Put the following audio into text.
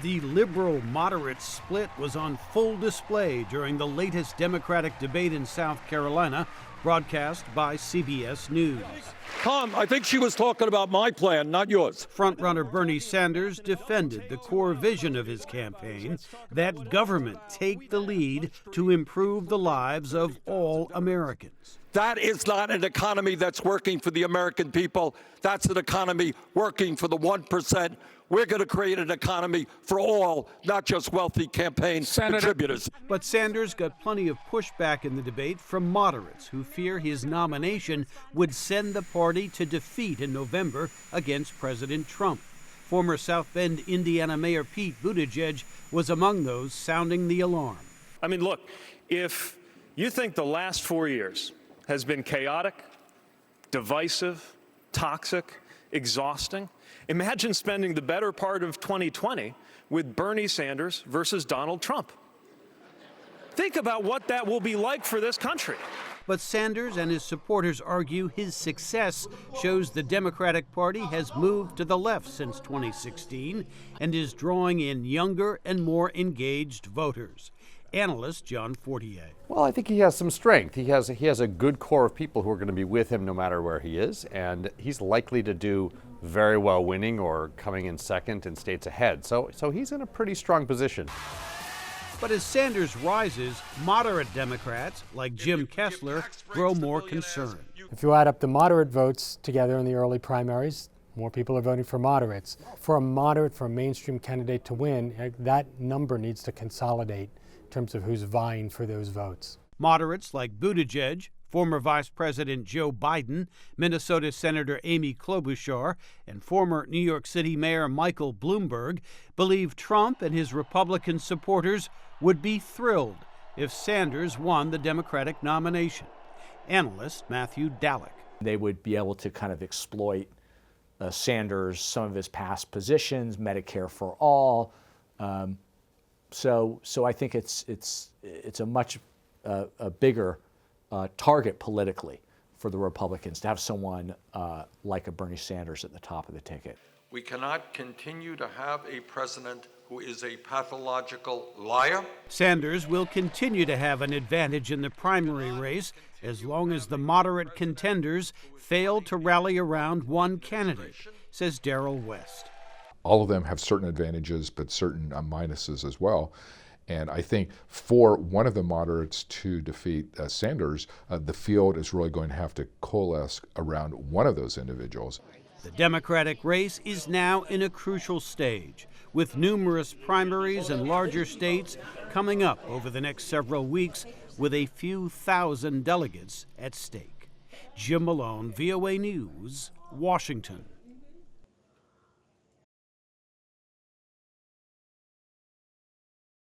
The liberal-moderate split was on full display during the latest Democratic debate in South Carolina, broadcast by CBS News. Tom, I think she was talking about my plan, not yours. Frontrunner Bernie Sanders defended the core vision of his campaign, that government take the lead to improve the lives of all Americans. That is not an economy that's working for the American people. That's an economy working for the 1%. We're going to create an economy for all, not just wealthy campaign contributors. But Sanders got plenty of pushback in the debate from moderates who fear his nomination would send the party to defeat in November against President Trump. Former South Bend, Indiana Mayor Pete Buttigieg was among those sounding the alarm. I mean, look, if you think the last 4 years has been chaotic, divisive, toxic, exhausting, imagine spending the better part of 2020 with Bernie Sanders versus Donald Trump. Think about what that will be like for this country. But Sanders and his supporters argue his success shows the Democratic Party has moved to the left since 2016 and is drawing in younger and more engaged voters. Analyst John Fortier. Well, I think he has some strength. He has a good core of people who are going to be with him no matter where he is, and he's likely to do very well winning or coming in second in states ahead. So he's in a pretty strong position. But as Sanders rises, moderate Democrats like Jim Kessler grow more concerned. If you add up the moderate votes together in the early primaries, more people are voting for moderates. For a mainstream candidate to win, that number needs to consolidate in terms of who's vying for those votes. Moderates like Buttigieg, former Vice President Joe Biden, Minnesota Senator Amy Klobuchar, and former New York City Mayor Michael Bloomberg believe Trump and his Republican supporters would be thrilled if Sanders won the Democratic nomination. Analyst Matthew Dalek. They would be able to kind of exploit Sanders, some of his past positions, Medicare for all. So I think it's a much a bigger target politically for the Republicans to have someone like a Bernie Sanders at the top of the ticket. We cannot continue to have a president who is a pathological liar. Sanders will continue to have an advantage in the primary race as long as the moderate contenders fail to rally around one candidate, says Darrell West. All of them have certain advantages, but certain minuses as well. And I think for one of the moderates to defeat Sanders, the field is really going to have to coalesce around one of those individuals. The Democratic race is now in a crucial stage, with numerous primaries in larger states coming up over the next several weeks with a few thousand delegates at stake. Jim Malone, VOA News, Washington.